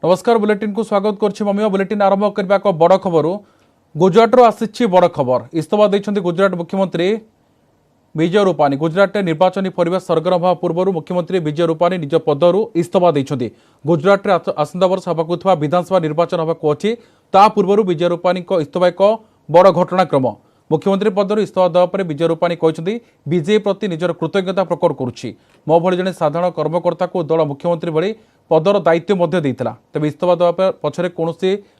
नमस्कार बुलेटिन को स्वागत करछि ममिया बुलेटिन आरंभ करबा को बड़ खबर गुजरात रो आसिछि बड़ खबर इस्तफा दैछन्ति गुजरात मुख्यमंत्री विजय रूपानी गुजरात निर्वाचन परिवेश सरगरम होगा पूर्व मुख्यमंत्री विजय रूपानी निज पदरु इस्तफा दैछन्ति गुजरात आसंता वर्ष होगा थवा विधानसभा निर्वाचन होगा अच्छी ता पूर्व विजय रूपानी इस्तफा एक बड़ घटनाक्रम मुख्यमंत्री पदर इस्तफा देवा पर विजय रूपानी कहते बीजेपी प्रति निजर कृतज्ञता प्रकट करुच्ची मो भली जड़े साधारण कर्मकर्ता को दल मुख्यमंत्री भली पदर दायित्व देता तेज इस्तफा देवा पछरे कौन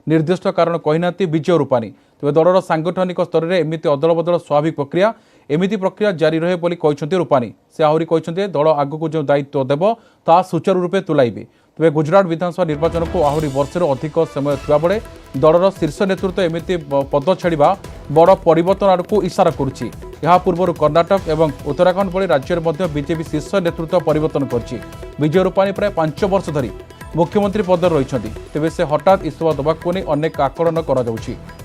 निर्दिष्ट कारण कहना विजय रूपानी तेज दलर सांगठनिक स्तर में एमती अदल बदल स्वाभाविक प्रक्रिया एमती प्रक्रिया जारी रहे बोली कहते रूपानी से आहरी कहते दल आगक जो दायित्व देव ता सुचारू रूपे तुलाइबे तेज गुजरात विधानसभा निर्वाचन को आहरी वर्षर अधिक समय थिबा बेले दलर शीर्ष नेतृत्व एमती पद छाड़ा बड़ परिवर्तन आड़क इशारा करुच्ची पूर्व कर्णाटक और उत्तराखंड भली राज्य में बीजेपी शीर्ष नेतृत्व परिवर्तन कर विजय रूपानी प्राय 5 वर्ष धरी मुख्यमंत्री पद रही तेज से हठात इस्तफा देवाक नहीं अनेक आकलन कर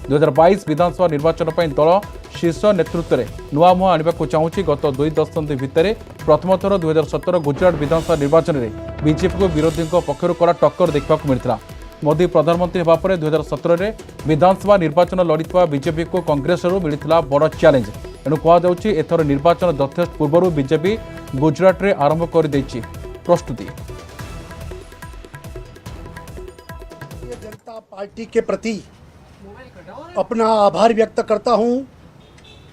2022 विधानसभा निर्वाचन पर दल शीर्ष नेतृत्व में नुआ मुह आने को चाहूँगी गत 2 दशंधि भितर प्रथम थर 2017 गुजरात विधानसभा निर्वाचन में बीजेपी को विरोधी पक्षर कड़ा टक्कर देखा मिलता मोदी प्रधानमंत्री होगा पर 2017 में विधानसभा निर्वाचन लड़ी बीजेपी को कांग्रेस मिलता बड़ चैलेंज एणु कहुच्छी एथर निर्वाचन यथेष्ट पूर्व बीजेपी गुजरात में आरंभ कर प्रस्तुति जनता पार्टी के प्रति अपना आभार व्यक्त करता हूं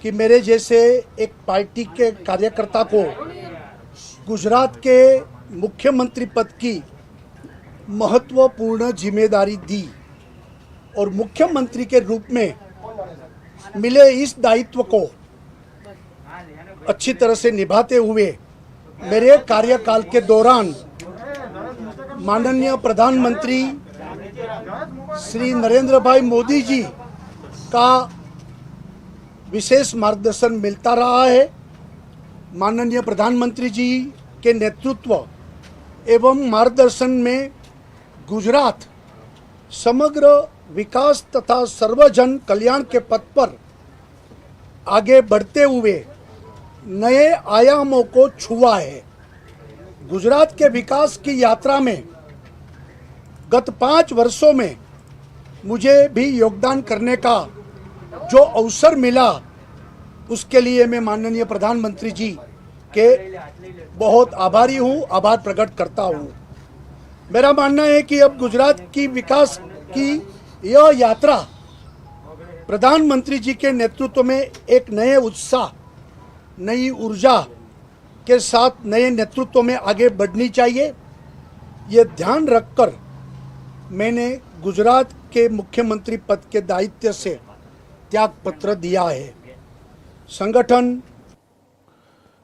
कि मेरे जैसे एक पार्टी के कार्यकर्ता को गुजरात के मुख्यमंत्री पद की महत्वपूर्ण जिम्मेदारी दी और मुख्यमंत्री के रूप में मिले इस दायित्व को अच्छी तरह से निभाते हुए मेरे कार्यकाल के दौरान माननीय प्रधानमंत्री श्री नरेंद्र भाई मोदी जी का विशेष मार्गदर्शन मिलता रहा है। माननीय प्रधानमंत्री जी के नेतृत्व एवं मार्गदर्शन में गुजरात समग्र विकास तथा सर्वजन कल्याण के पथ पर आगे बढ़ते हुए नए आयामों को छुआ है। गुजरात के विकास की यात्रा में गत 5 वर्षों में मुझे भी योगदान करने का जो अवसर मिला उसके लिए मैं माननीय प्रधानमंत्री जी के बहुत आभारी हूँ, आभार प्रकट करता हूँ। मेरा मानना है कि अब गुजरात की विकास की यह यात्रा प्रधानमंत्री जी के नेतृत्व में एक नए उत्साह, नई ऊर्जा के साथ नए नेतृत्व में आगे बढ़नी चाहिए। ये ध्यान रखकर मैंने गुजरात के मुख्यमंत्री पद के दायित्व से त्याग पत्र दिया है। संगठन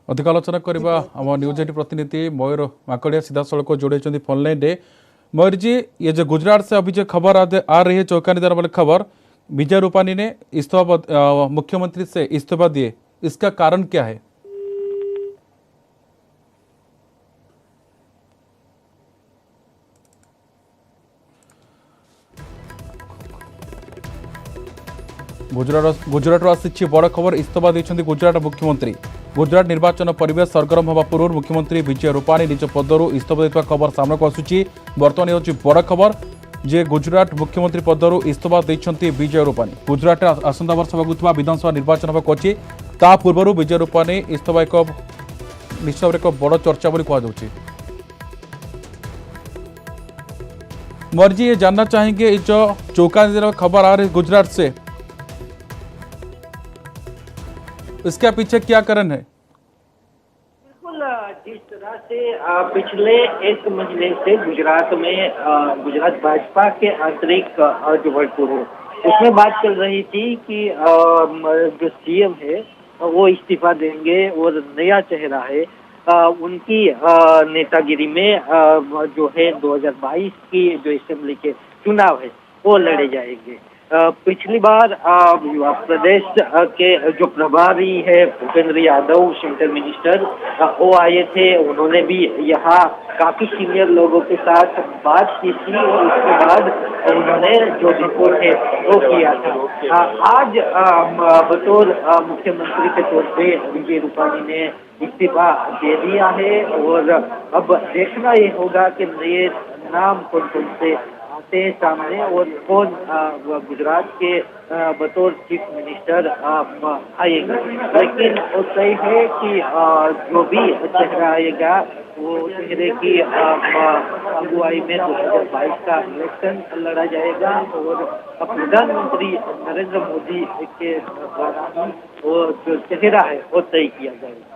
अधिक आलोचना करबा आम न्यूज 8 प्रतिनिधि मयूर माकड़िया सीधा सड़क जोड़े फोन लाइन रे। मयूर जी, ये जो गुजरात से अभी जो खबर आ रही है चौंकानेदार वाली खबर, विजय रूपानी ने इस्तीफा मुख्यमंत्री से इस्तीफा दिए, इसका कारण क्या है? गुजरात आसी बड़ खबर इस्तीफा देते गुजरात मुख्यमंत्री गुजरात निर्वाचन परिवेश सरगरम होगा पूर्व मुख्यमंत्री विजय रूपानी निज पदरु इस्तीफा देता खबर सामना को आसूची। बर्तमान ये बड़ खबर जे गुजरात मुख्यमंत्री पदरु इस्तीफा देते विजय रूपानी गुजरात आसंता वर्ष होगा विधानसभा निर्वाचन होगा अच्छी ता पूर्व विजय रूपानी इस्तीफा एक निश्चित भाव एक बड़ चर्चा बोली कहुच्छी। मर्जी ये जानना चाहेंगे ये जो चौंकानेदार खबर आ रही गुजरात से, इसके पीछे क्या कारण है? बिल्कुल, जिस तरह से पिछले 1 महीने से गुजरात में गुजरात भाजपा के आंतरिक जो वर्ग है उसमें बात चल रही थी कि जो सीएम है वो इस्तीफा देंगे और नया चेहरा है उनकी नेतागिरी में जो है 2022 की जो असेंबली के चुनाव है वो लड़े जाएंगे। पिछली बार प्रदेश के जो प्रभारी है भूपेंद्र यादव सेंट्रल मिनिस्टर वो आए थे, उन्होंने भी यहाँ काफी सीनियर लोगों के साथ बात की थी और उसके बाद उन्होंने जो रिपोर्ट है वो किया था। आज बतौर मुख्यमंत्री के तौर पे विजय रूपानी ने इस्तीफा दे दिया है और अब देखना ये होगा कि नए नाम कौन कौन से से सामने और कौन गुजरात के बतौर चीफ मिनिस्टर आएगा। लेकिन वो तय है कि जो भी चेहरा आएगा वो चेहरे की अगुवाई में 2022 का इलेक्शन लड़ा जाएगा और प्रधानमंत्री नरेंद्र मोदी के द्वारा ही वो जो चेहरा है वो तय किया जाएगा।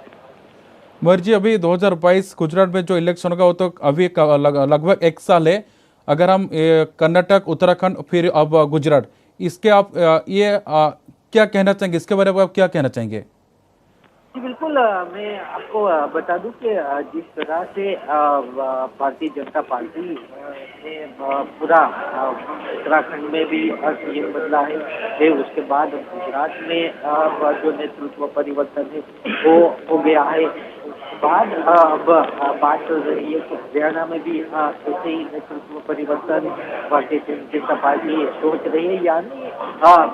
मयूर जी, अभी 2022 गुजरात में जो इलेक्शन होगा वो तो अभी लगभग एक साल है। अगर हम कर्नाटक, उत्तराखंड, फिर अब गुजरात, इसके आप क्या कहना चाहेंगे, इसके बारे में आप क्या कहना चाहेंगे? जी बिल्कुल, मैं आपको बता दूं कि जिस तरह से भारतीय जनता पार्टी ने पूरा उत्तराखंड में भी सीएम बदला है, उसके बाद गुजरात में जो नेतृत्व परिवर्तन है वो हो गया है। उसके बाद अब बात चल रही है तो हरियाणा में भी ऐसे ही नेतृत्व परिवर्तन भारतीय जनता पार्टी सोच रही है। यानी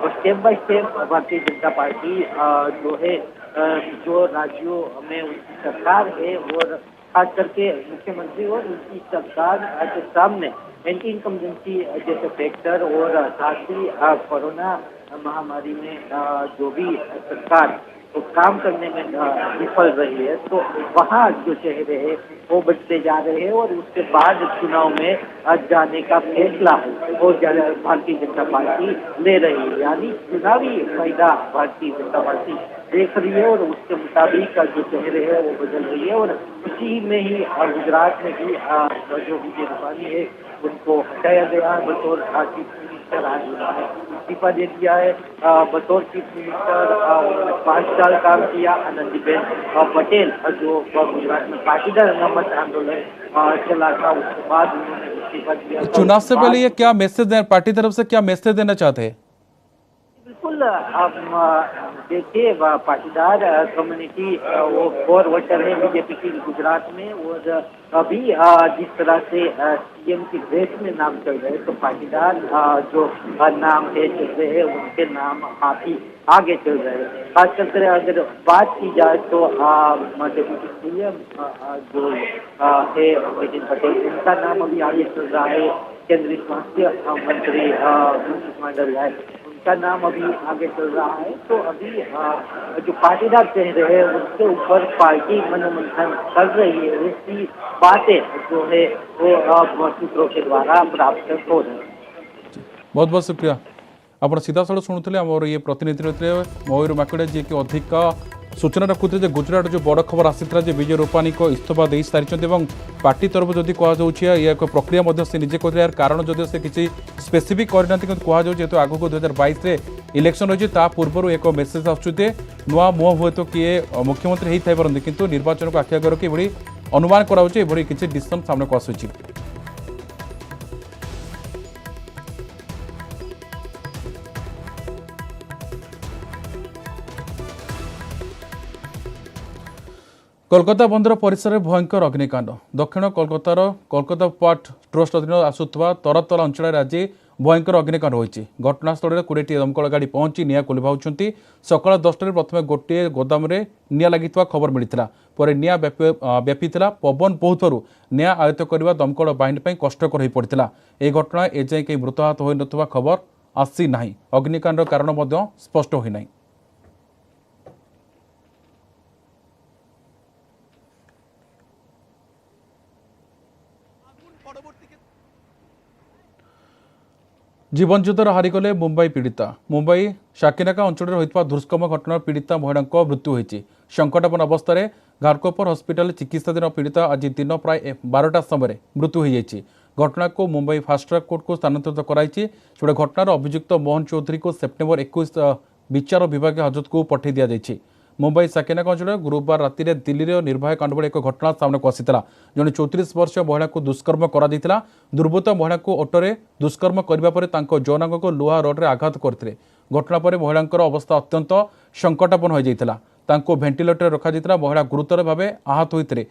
step by step Bharatiya Janata party जो है जो राज्यों में उनकी सरकार है और खास करके मुख्यमंत्री और उनकी सरकार के सामने एंटी इनकम्बेंसी जैसे फैक्टर और साथ ही कोरोना महामारी में जो भी सरकार वो काम करने में विफल रही है, तो वहाँ जो चेहरे हैं वो बढ़ते जा रहे हैं और उसके बाद चुनाव में जाने का फैसला वो भारतीय जनता पार्टी ले रही है। यानी चुनावी फायदा भारतीय जनता पार्टी देख रही है और उसके मुताबिक जो चेहरे हैं वो बदल रही है। और उसी में ही गुजरात में भी जो विजय रूपानी है उनको हटाया गया है बतौर चीफ मिनिस्टर। आज उन्होंने इस्तीफा दे दिया है। बतौर चीफ मिनिस्टर 5 साल काम किया आनंदीबेन पटेल, जो गुजरात में पाटीदार अनामत आंदोलन चला था, उसके बाद उन्होंने इस्तीफा दिया। चुनाव से पहले ये क्या मैसेज दें, पार्टी तरफ से क्या मैसेज देना चाहते हैं? बिल्कुल, अब देखिए पाटीदार कम्युनिटी वो कोर वोटर है बीजेपी की गुजरात में, और अभी जिस तरह से सीएम की रेस में नाम चल रहे हैं तो पाटीदार जो नाम है चल रहे हैं उनके नाम काफी आगे चल रहे हैं। खास करके अगर बात की जाए तो डेप्यूटी सीएम जो है नितिन पटेल, उनका नाम अभी आगे चल रहा है। केंद्रीय स्वास्थ्य मंत्री मनसुख मांडविया का नाम अभी आगे चल रहा है। तो अभी जो पाटीदार चेहरे हैं उसके ऊपर पार्टी मनोमंथन कर रही है, ऐसी बातें जो है वो सूत्रों के द्वारा प्राप्त हो रही है। बहुत बहुत शुक्रिया। आप सीधा सड़क शुणुले आम ये प्रतिनिधि रही मयूर माकड़े जी की अधिक सूचना रखुते गुजरात जो बड़ खबर आसाला विजय रूपानी को इस्तीफा दे सारी पार्टी तरफ जदि कहुच्छे ये एक प्रक्रिया से निजे कहते यार कारण जदिव से किसी स्पेसिफिक करना कहु जेहतु आगक 2022 में इलेक्शन रही पूर्व एक मेसेज आसुचे नुआ मुह हुए तो किए मुख्यमंत्री हो पारती किंतु निर्वाचन को आखि आगे रखी अनुमान कराऊे किसी डिसीजन सामने को आसूची। कोलकाता बंदर परिसर में भयंकर अग्निकांड। दक्षिण कोलकातार कोलकाता पोर्ट ट्रस्ट अधीन आसुवा तरतल अंचल आज भयंकर अग्निकांड होती। घटनास्थल में 20टी दमकल गाड़ी पहुंची निया लिभाउछंती। सकाळ 10टार प्रथमे गोटे गोदाम रे निया लागितवा खबर मिलिथिला, परे निया व्यापीथिला। पवन बहुतरु निया आयत्त करबा दमकल बाहिनी पई कष्टकर होई पड़िथिला। ए घटना एजाए केही मृताहत होई नथवा खबर आसी नाही। अग्निकांड कारण मध्य स्पष्ट होई नाही। जीवन युद्धर हारिगले मुंबई पीड़िता। मुंबई शाकिनाका अंचल होता दुष्कर्म घटनार पीड़िता महिला मृत्यु होती। संकटापन्न अवस्था घाटकोपर हस्पिटाल चिकित्साधीन पीड़िता आज दिन प्राय 12टा समय मृत्यु हो जाती। घटना को मुंबई फास्ट ट्रैक कोर्ट को स्थानांतरित कराई। जोड़े घटनार अभियुक्त मोहन चौधरी को सेप्टेम्बर 21 विचार विभाग हाजत को पठाई दि जाएगी। मुंबई साकेनाक अंचल गुरुवार राति दिल्ली में निर्भया कांड बड़े एक घटना सामने को आसाला। जड़े 34 वर्ष महिला को दुष्कर्म करा। दुर्बृत्त महिला को ऑटोरे दुष्कर्म करने पर जौनांग को लुहा रड्रे आघात करते। घटना पर महिला अवस्था अत्यंत संकटापन्न हो जाता। तांको भेंटिलेटर रखा। महिला गुरुतर भाव आहत होते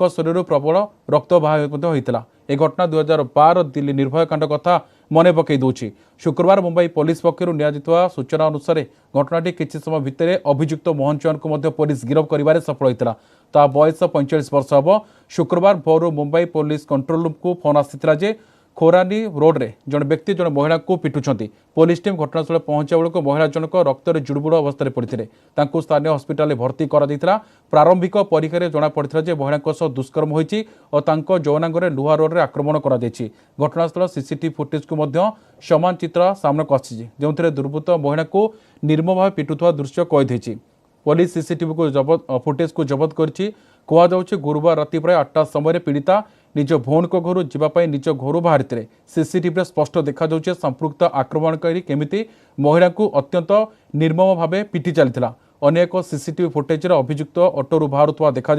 शरीर प्रबल रक्त बाह्य होता। यह घटना 2012 दिल्ली निर्भया कांड कथा मन पकई दूची। शुक्रवार मुंबई पुलिस पक्षर नियाजित सूचना अनुसार घटनाटी किसी समय भितर अभियुक्त मोहन चौहान को पुलिस गिरफ्त कर सफल होता। ता बयस 45 वर्ष हम। शुक्रवार भोर मुंबई पुलिस कंट्रोल रूम को फोन आसाला जे खोरानी रोड रे जन व्यक्ति जन महिला को पिटुछंती। पुलिस टीम घटनास्थल पहुंचा बेलू महिला जनक रक्तरे जुड़बुड़ अवस्था पड़ते स्थानीय हस्पिटाल भर्ती करा। प्रारंभिक परीक्षा जना पड़ा जे महिला सह दुष्कर्म होती और तांको जौनांगरे लुहा रोड रे आक्रमण करा जायछि। घटनास्थल सीसीटीवी फुटेज को मध्य समान चित्र सामना आसी जो दुर्बृत्त महिला को निर्मम भाव पिटुवा दृश्य कैद होती। पुलिस सीसीटीवी को फुटेज को जबत कर गुरुवार राति प्राय 8टा समय पीड़िता निज भौन को घर जावाई निज घर बाहरी सीसीटीवी स्पष्ट देखा संपृक्त आक्रमणकारी केमिति महिला को अत्यंत निर्मम भाव पिटी चलता। अनेक सीसीटीवी फुटेज अभियुक्त ऑटोरू बाहर देखा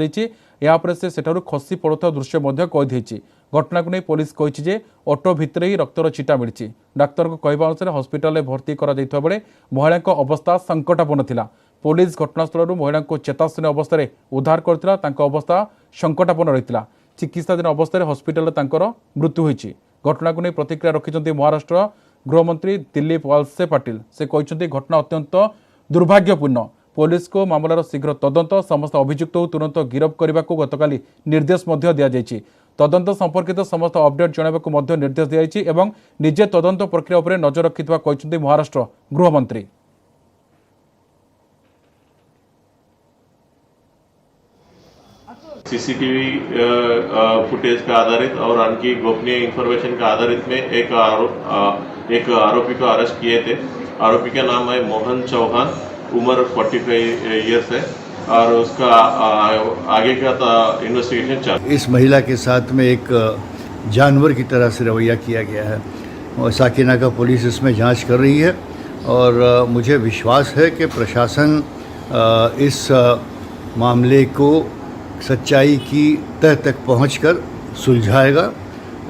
यापर से सेठारु खसी पड़ुवा दृश्य कैद होती। घटना को नहीं पुलिस कही ऑटो भितर ही रक्तर चिटा मिली। डाक्तर कहवा अनुसार हस्पिटाल भर्ती करा बेले महिला अवस्था संकटापन्न थिला। पुलिस घटनास्थल महिला को चेताशून्य अवस्था उद्धार करथिला। तांको अवस्था संकटापन्न रही। चिकित्साधीन अवस्था हस्पिटाल मृत्यु होती। घटना को नहीं प्रतिक्रिया रखिंट महाराष्ट्र गृहमंत्री दिलीप वालसे पाटिल। से कहते घटना अत्यंत दुर्भाग्यपूर्ण। पुलिस को मामलार शीघ्र तदंत समस्त अभियुक्त तुरंत गिरफ करने को गतकाली निर्देश दि तदंत संपर्कित समस्त अपडेट जणाइबाकू निर्देश दिया एवं निजे तदंत प्रक्रिया उपर नजर रखिथिबा कहते महाराष्ट्र गृहमंत्री। सीसीटीवी फुटेज का आधारित और आणखी गोपनीय इंफॉर्मेशन का आधारित में एक आरोपी को अरेस्ट किए थे। आरोपी का नाम है मोहन चौहान, उम्र 45 ईयर्स है और उसका आगे का इन्वेस्टिगेशन चालू। इस महिला के साथ में एक जानवर की तरह से रवैया किया गया है और साकिनाका पुलिस इसमें जांच कर रही है और मुझे विश्वास है कि प्रशासन इस मामले को सच्चाई की तह तक पहुंचकर सुलझाएगा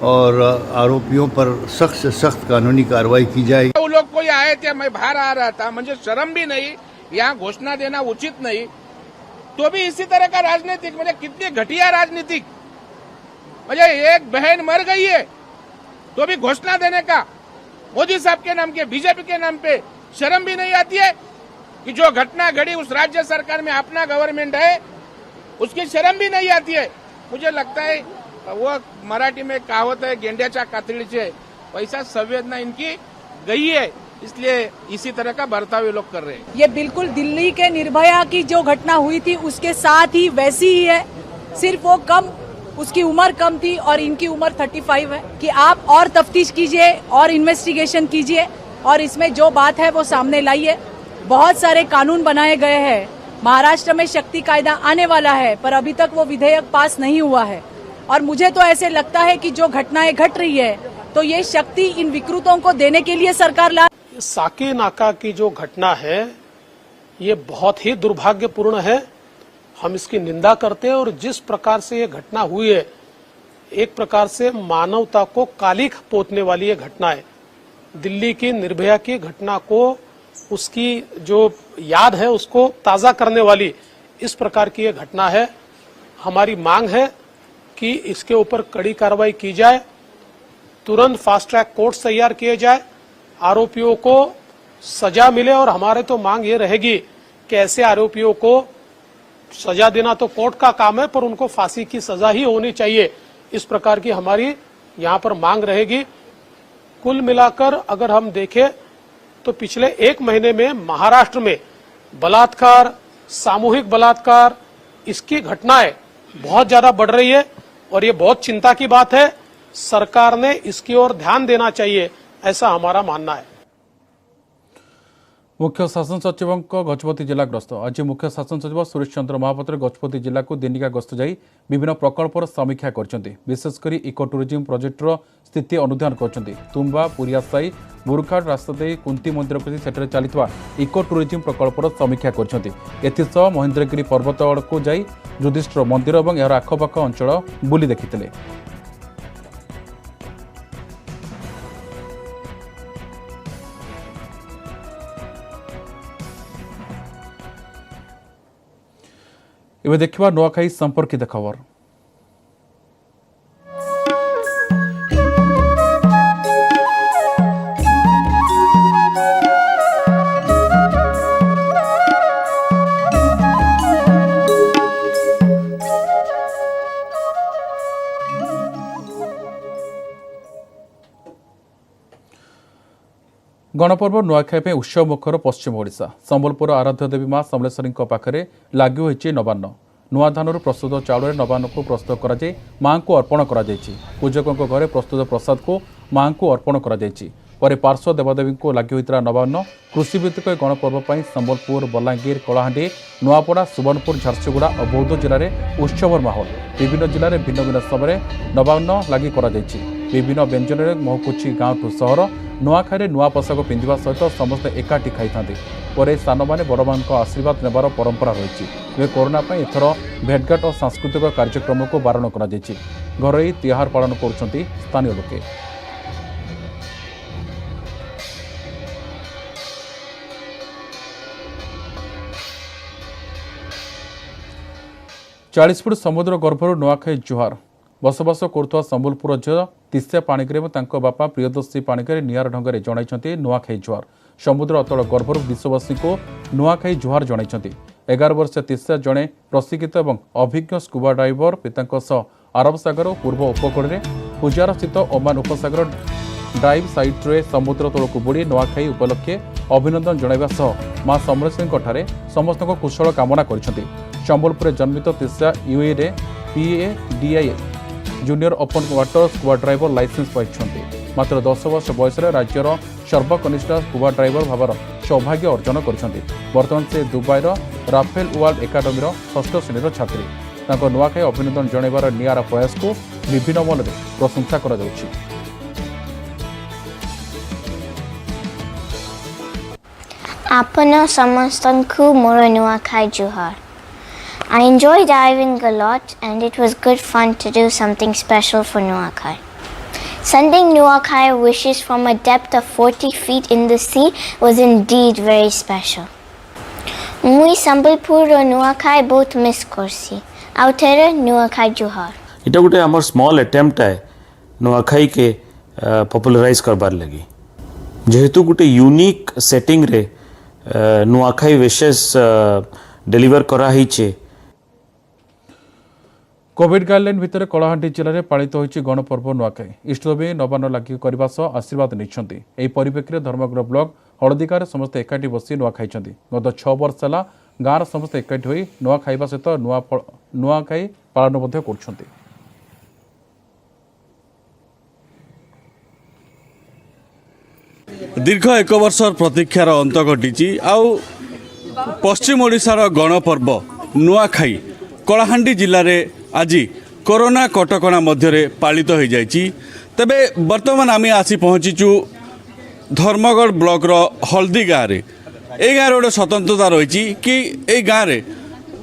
और आरोपियों पर सख्त से सख्त कानूनी कार्रवाई की जाएगी। वो लोग कोई आए थे, मैं बाहर आ रहा था, मुझे शर्म भी नहीं, यहाँ घोषणा देना उचित नहीं, तो भी इसी तरह का राजनीतिक, मुझे कितनी घटिया राजनीतिक। मुझे एक बहन मर गई है तो भी घोषणा देने का मोदी साहब के नाम के, बीजेपी के नाम पे शर्म भी नहीं आती है कि जो घटना घड़ी उस राज्य सरकार में अपना गवर्नमेंट है उसकी शर्म भी नहीं आती है। मुझे लगता है वो मराठी में कहावत है गेंड्याच्या कातडीचे, वैसा संवेदना इनकी गई है, इसलिए इसी तरह का बर्ताव ये लोग कर रहे हैं। ये बिल्कुल दिल्ली के निर्भया की जो घटना हुई थी उसके साथ ही वैसी ही है, सिर्फ वो कम, उसकी उम्र कम थी और इनकी उम्र 35 है। कि आप और तफ्तीश कीजिए और इन्वेस्टिगेशन कीजिए और इसमें जो बात है वो सामने लाइए। बहुत सारे कानून बनाए गए हैं, महाराष्ट्र में शक्ति कायदा आने वाला है पर अभी तक वो विधेयक पास नहीं हुआ है और मुझे तो ऐसे लगता है कि जो घटनाएं घट रही है तो ये शक्ति इन विकृतों को देने के लिए सरकार ला। साकीनाका की जो घटना है ये बहुत ही दुर्भाग्यपूर्ण है, हम इसकी निंदा करते हैं और जिस प्रकार से ये घटना हुई है एक प्रकार से मानवता को कालिख पोतने वाली ये घटना है। दिल्ली की निर्भया की घटना को, उसकी जो याद है उसको ताजा करने वाली इस प्रकार की ये घटना है। हमारी मांग है कि इसके ऊपर कड़ी कार्रवाई की जाए, तुरंत फास्ट ट्रैक कोर्ट्स तैयार किए जाए, आरोपियों को सजा मिले और हमारे तो मांग ये रहेगी कि ऐसे आरोपियों को सजा देना तो कोर्ट का काम है पर उनको फांसी की सजा ही होनी चाहिए। इस प्रकार की हमारी यहाँ पर मांग रहेगी। कुल मिलाकर अगर हम देखें तो पिछले एक महीने में महाराष्ट्र में बलात्कार, सामूहिक बलात्कार, इसकी घटनाएं बहुत ज्यादा बढ़ रही है और ये बहुत चिंता की बात है। सरकार ने इसकी ओर ध्यान देना चाहिए, ऐसा हमारा मानना है। मुख्य शासन सचिव गजपति जिला गस्त। आज मुख्य शासन सचिव सुरेश चंद्र महापात्र गजपति जिला को दिनिका गस्त जाई विभिन्न प्रकल्पर समीक्षा करछन्ती। विशेषकर इको टूरिज्म प्रोजेक्टर स्थिति अनुधान करछन्ती। तुम्बा पुरियासाई बुरुखाट रास्ता दे कुंती मंदिर प्रति सेठरे चलितवा इको टूरिज्म प्रकल्पर समीक्षा करछन्ती। एथिसह महेंद्रगिरी पर्वतगढ़ को जाई युधिष्ठिर मंदिर और यार आखपाख अंचल बुली देखिथिले। एवं देखा नुआखाई संपर्कित खबर। गणपर्व नुआखाई पे उत्सव मुखर पश्चिम ओडिशा संबलपुर आराध्य देवी मां समलेश्वरी पाखरे लागू होइछि नवान्न नुआ धानरू प्रस्तुत चाउल नवान्न को प्रस्तुत करा जाय मां को अर्पण करा जायछि पूजकों घरे प्रस्तुत प्रसाद को मां को अर्पण करा जायछि परे पार्श्व देवदेवी को लागू होइतरा नवान्न कृषिभित्तिक गणपर्व पर संबलपुर बलांगीर कलाहांडी नुआपड़ा सुवर्णपुर झारसुगुड़ा और बौद्ध जिले में उत्सवर माहौल विभिन्न जिले में भिन्न भिन्न समय नवान्न लागू करा जायछि विभिन्न व्यंजन में महकुची गाँव ठू सहर नुआखाई नुआ पोशाक पिंधा सहित समस्ते एकाठी खाई पर सान मैंने बड़ मान आशीर्वाद नेबार परंपरा रही कोरोना एथर भेटघाट और सांस्कृतिक कार्यक्रम को बारण कर घर तिहार पालन कर स्थानीय लोके। चालीस फुट समुद्र गर्भर नुआखाई जुहार बसवास करुवा संबलपुर झील तिस्या पाणिग्रे बापा प्रियदर्शी पाणिग्रे निआर ढंग से जन नुआखाई जुहार समुद्र अतल गर्भर विश्ववासी को नुआखाई जुहार जन 11 वर्ष तिस्या जड़े प्रशिक्षित और अभिज्ञ स्कुबा डाइवर पिता अरब सागर और पूर्व उपकूल में पूजार स्थित ओमान उपसागर डाइव साइट्रे समुद्र तल को बुड़ी नुआखाई उपलक्षे अभिनंदन जन मां समलेश्वरी समस्त कुशल कामना कर संबलपुर जन्मित तिस्या यूए Ray PADI junior open water scuba driver licence पाई मात्र 10 वर्ष बयस राज्यर सर्वकनिष्ठ स्कुबा ड्राइवर भावर सौभाग्य अर्जन कर से दुबईर राफेल वर्ल्ड एकाडेमी 6ठ श्रेणी छात्री नुआखाई अभिनंदन जणाइबार निआरा प्रयास को विभिन्न मन में प्रशंसा कर आपण समस्तंकु मोर नुआखाई जुहार। I enjoy diving a lot and it was good fun to do something special for Nuakhai. Sending Nuakhai wishes from a depth of 40 feet in the sea was indeed very special. Mui Sambalpur और Nuakhai both miss करसी। आउटेरे Nuakhai जुहार। इटा गोटे आमर small attempt है नुआखाई के popularise करबार लगी जेहेतु गोटे यूनिक सेटिंग रे नुआखाई विशेष डेलीवर करा हिचे। कोविड गाइडलाइन भितर कलाहांडी जिले में पालित होइछि गणपर्व नुआखाई इष्टदेवी नवान्न लागू करने आशीर्वाद नहीं परिप्रेक्षी धर्मगढ़ ब्लॉक हलदिगार समस्ते एकाठी बसी नुआ खाई गत 6 वर्ष है गाँव समस्ते एकाठी होई नुआ खाइबा सहित नुआखाई पालन कर दीर्घ 1 वर्ष प्रतीक्षार अंत घटी आउ पश्चिम ओडिशार गणपर्व नुआखाई कलाहांडी जिले में आज कोरोना कटकणा मध्य पालित हो जाइए। तेबे वर्तमान आम आसी पहुँचीचु धर्मगढ़ ब्लॉक हल्दी गाँव में ये गाँव गोटे स्वतंत्रता रही कि ये गाँव में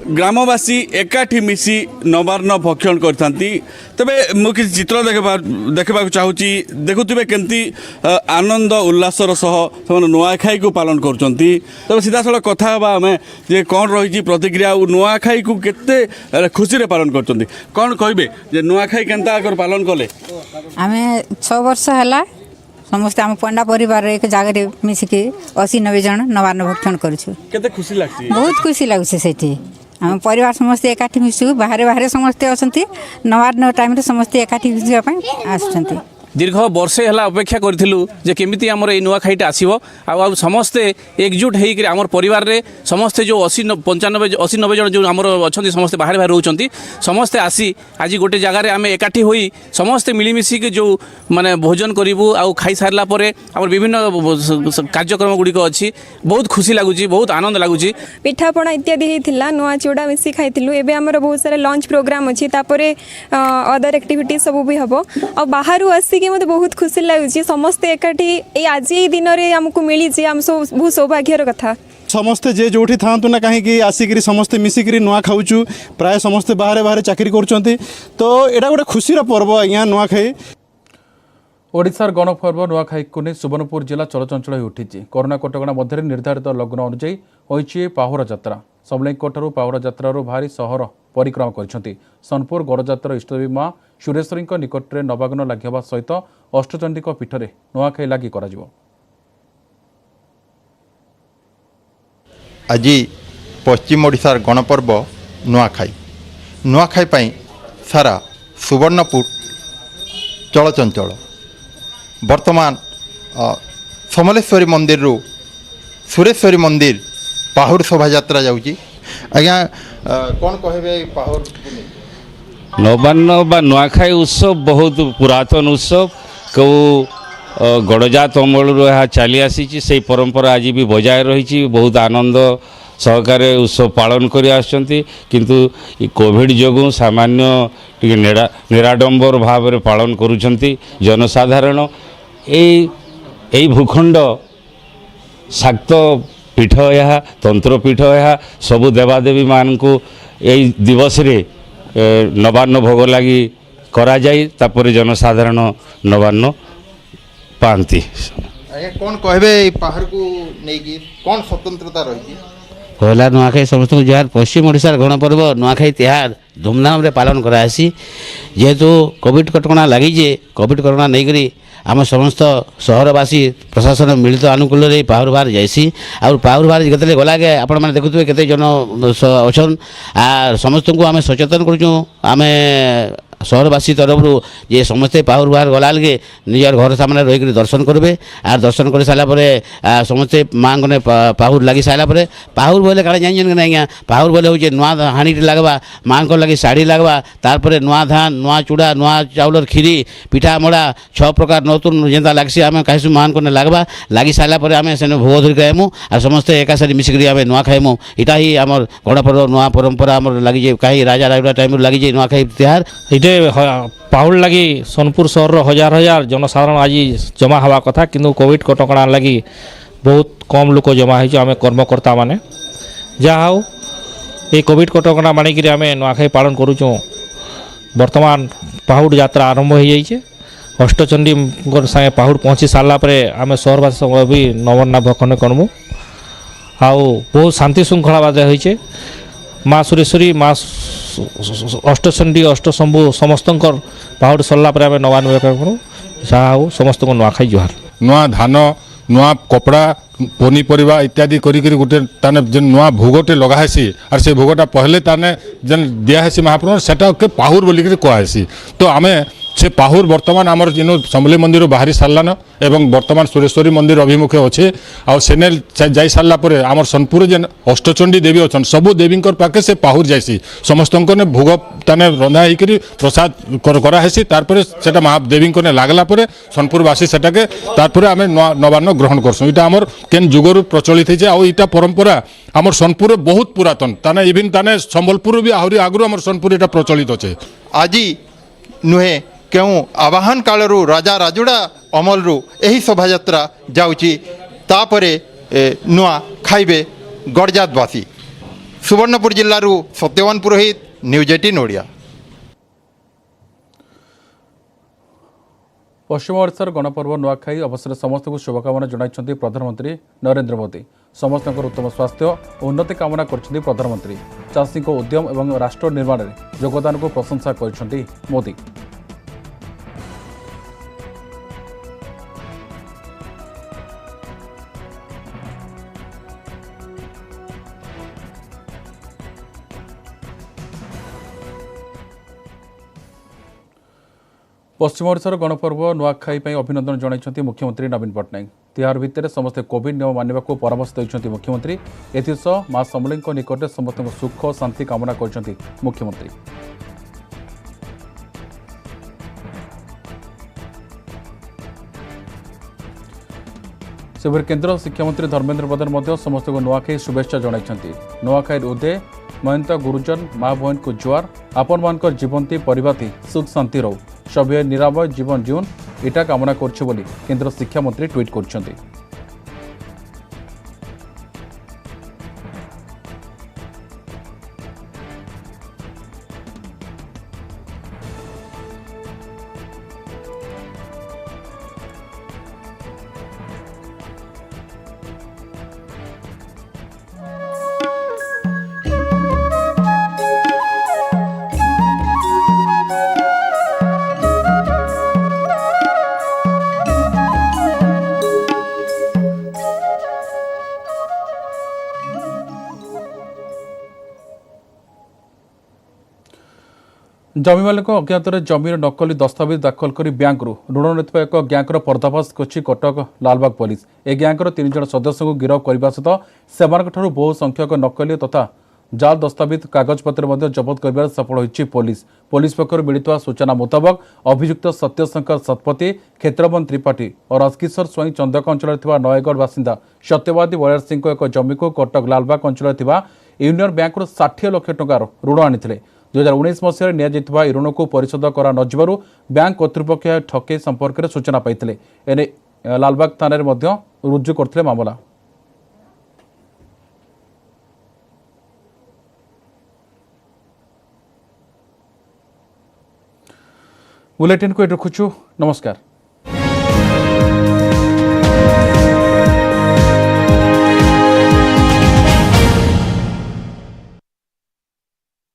ग्रामवासी एकाठी मिसी नवान्न भक्षण करथांती। तबे मु किसी चित्र देखा चाहूँगी देखुवे केमती आनंद उल्लासर सह से नुआखाई को पालन करछंती। तबे सीधा सड़क कथा आम जे कौन रही प्रतिक्रिया नुआखाई को केते खुशी रे पालन करछंती कौन कहबे जे नुआखाई केनता कर पालन कले। आमे 6 वर्ष हला समस्त आम पंडा परिवार एक जगह मिसिकी 80-90 जन नवान्न भक्षण करूछु। केते खुशी लागछि बहुत खुशी लागुছে सेठी आम परिवार समस्त एकाठी मिसु बाहर बाहर समस्ते असंती नवान्न टाइम रे समस्त एकाठी मिसिया पय आसुचंती। दीर्घ वर्षे है अपेक्षा करूँ जे केमिति आमर ये नुआखाईटा आसो आ समस्ते एकजुट होकर आमर परिवार रे समस्ते जो 80-90 जन जो आमर अच्छा समस्ते बाहर बाहर रोचंती समस्ते आसी आज गोटे जगार आम एकाठी होई समस्ते मिलमिशिक जो माने भोजन करूँ आ खाई सारा पर आमर विभिन्न कार्यक्रम गुड़िक अच्छी बहुत खुशी लगुच बहुत आनंद लगुच पिठापणा इत्यादि होता नुआ चूड़ा मिसी खाइलु एवं आमर बहुत सारा लंच प्रोग्राम अच्छी अदर एक्टिविटी सब भी हम आ बाहर आसिक मत बहुत खुशी लगुच समस्ते एकाठी आज दिन में आमको मिली आम सब बहुत सौभाग्यर कथा समस्ते जे जोठी थांतु ना कहीं आसिक समस्ते मिसिकी नुआ खाऊचु प्राय समस्ते बाहर बाहर चाकरी कर तो यहाँ गोटे खुशी पर्व आज्ञा नुआखाई। ओडिशार गणपर्व नुआखाई को नहीं सुवर्णपुर जिला चलचंचल हो उठी कोरोना कटकणा मध्य निर्धारित लग्न अनुଯାयी होइछि पाहुरा यात्रा सबलेकोठारू पाहुरा यात्रारू भारी सहर परिक्रमा कर सोनपुर गड़जातर इष्टदेवी मां सुरेश्वरी निकट में नवागन लगे सहित अष्टचंडी पीठरे नुआखाई लगी कर आज पश्चिम ओडिशार गणपर्व नुआखाई नुआखाई पाई सारा सुवर्णपुर चलचंचल वर्तमान समलेश्वरी मंदिर रु सुरेश्वरी मंदिर पाहुर शोभा यात्रा जाउची आज्ञा कौन कहबे पाहुर नवान्न बा नुआखाई उत्सव बहुत पुरातन उत्सव कौ गड़जात अमल चली आसी से परंपरा आज भी बजाय रही बहुत आनंद सहकार उत्सव पालन कर किंतु कोविड जो सामान्य निराडंबर भाव में पालन करुँच जनसाधारण यही भूखंड शाक्त पीठ यह तंत्रपीठ यह सबु देवादेवी मान को यही दिवस रे नवान्न भोग लगी करा जाए तापर जनसाधारण नवान्न पाती कौन कहबे पहाड़ को नहीं कौन स्वतंत्रता रही पहला नुआखाई समस्त जहाँ पश्चिम ओडिशार गणपर्व नुआखाई तिहार धूमधाम रे पालन करासी जेहेतु कोविड कटकणा लगी कोविड कटकणा नहीं करी आम समस्त सहरवासी प्रशासन मिलित अनुकूल पाहुर बाहर जाइसी और पाहुर बाहर जिते गला के आपण मैंने देखुए केते जन अच्छन आ समस्त को आम सचेतन करूँ आम सहरवासी तरफ जे समस्ते पाहुर बाहर गला लगे निजर घर सामने रहीक दर्शन करेंगे आर दर्शन कर सारापर समस्ते माँ को पाहुर लगी सारापर पाहुर बोले काले जान ना आज्ञा पाहुर बोले हूँ नुआ हाणी लगवा माँ को लगी शाढ़ी लगवा तार नुआ धान नुआ चूड़ा नुआ चाउलर खीरी पिठा मड़ा 6 प्रकार नतुन जेनता लगसी आम कहीं माँ को लगवा लगी सारापर आम से भोग धरिक आयमु और समस्ते एका सारी मिसिक आम नुआ खाइमु इटा ही आम गणपर्व नुआ परंपरा आम लगी कहीं राजा राजा टाइम लगी नुआ खाई तिहार पाहुल लगी सोनपुर सहर हजार हजार जनसाधारण आज जमा हवा कथा किंतु कोविड कटकणा लगी बहुत कम लोक जमा हो आम कर्मकर्ता माने जहाँ हो ये कोविड कटकणा मानिक आम नुआखाई पालन करुचु वर्तमान पहाड़ यात्रा आरंभ हो जाइए अष्टचंडी सागे पहाड़ पहुँची सारापर आम सहरवासी भी नवन्ना भखन करमु आउ बहुत शांति श्रृंखला बादे होइछे माँ सुरेश्वरी माँ अष्टचंडी अष्टशंभु समस्त पहाड़ सरला आम नवान्न करूँ जहाँ हो समस्त को नुआखाई जुहार नुआ धान नुआ कपड़ा पनीपरिया इत्यादि करी गोटे ताने जेन नुआ भोगटे लगासी और से भोगटा पहले ताने जेन दियासी महाप्रभु सेटा के पाहुर बोलिक कहसी तो आम से पाहुर बर्तमान आमर जेन समलेई मंदिर बाहरी सारान एवं बर्तमान सुरेश्वरी मंदिर अभिमुखे अच्छे आउ सेने जाई सारा पर आमर सोनपुर जेन अष्टचंडी देवी अच्छा सबू देवी पाखे से पाहुर जाइसी समस्त ने भोग ताने रंधा होकर प्रसाद करासी तार से महादेवी ने लागला सोनपुरवासी से आम नवान्न ग्रहण करसुँ इटा आमर केन जुगर प्रचलित है आईटा परंपरा आमर सोनपुर बहुत पुरातन ताने इवन ताने संबलपुर भी आहरी आगु आमर सोनपुर इटा प्रचलित अच्छे आज नुहे क्यों आवाहन कालरू राजा राजुड़ा अमलरू यही शोभा यात्रा जाउची तापरे नुआ खाइबे गड़जातवासी सुवर्णपुर जिल्लारू सत्यवान पुरोहित न्यूज 18 ओडिया। पश्चिम ओडिशार गणपर्व नुआखाई अवसर समस्त को शुभकामना जणाइछन्ति प्रधानमंत्री नरेंद्र मोदी समस्त उत्तम स्वास्थ्य और उन्नति कामना करछन्ति प्रधानमंत्री चाषी उद्यम और राष्ट्र निर्माण में योगदान को प्रशंसा करछन्ति मोदी। पश्चिम ओडिशार गणपर्व नुआखाई अभिनंदन जणाइछन्ति मुख्यमंत्री नवीन पट्टनायक तिहार भितर समस्त कोविड नियम मानिबा को परामर्श दैछन्ति मुख्यमंत्री एथिसह मां समलेईଙ୍କ निकटରେ समस्त सुख और शांति कामना करछन्ति मुख्यमंत्री। सेपरि केन्द्र शिक्षामंत्री धर्मेन्द्र प्रधान मध्य समस्त को नुआखाई शुभेच्छा जणाइछन्ति नुआखाई उदय महंत गुरुजन माँ बहन को जुआर आपण मान जीवंती परिवाती सुख शांति रहू सभ्य निरामय जीवन जीवन इटा कामना करछे बोली केन्द्र शिक्षा मंत्री ट्वीट करछन्ति। जमी मालिक अज्ञात जमीर नकली दस्तावेज दाखल कर ब्यांकरू ऋण नेता एक ग्यांगर पर्दाफाश कर कटक लालबाग पुलिस ए ग्यांगर 3 जन सदस्य को गिरफ्त करने सहित से बहु संख्यक नकली तथा जाल दस्तावेज कागजपत्र जबत कर सफल होती पुलिस पक्षर मिलता सूचना मुताबक अभियुक्त सत्यशंकर शतपथी क्षेत्रबन त्रिपाठी और राजकिशोर स्वाई चंदक अंचल नयगढ़ बासिंदा सत्यवादी बलियार सिंह एक जमी को कटक लालबाग अंचल यूनियन बैंक 60 लाख टंकार ऋण आनी 2019 मसीह निया ऋण को परिशोध करा नजिबारु बैंक कर्तृपक्ष ठके संपर्क में सूचना पाइथिले एने लालबाग थाना रुजु करथिले मामला। बुलेटिन को रखुछु नमस्कार।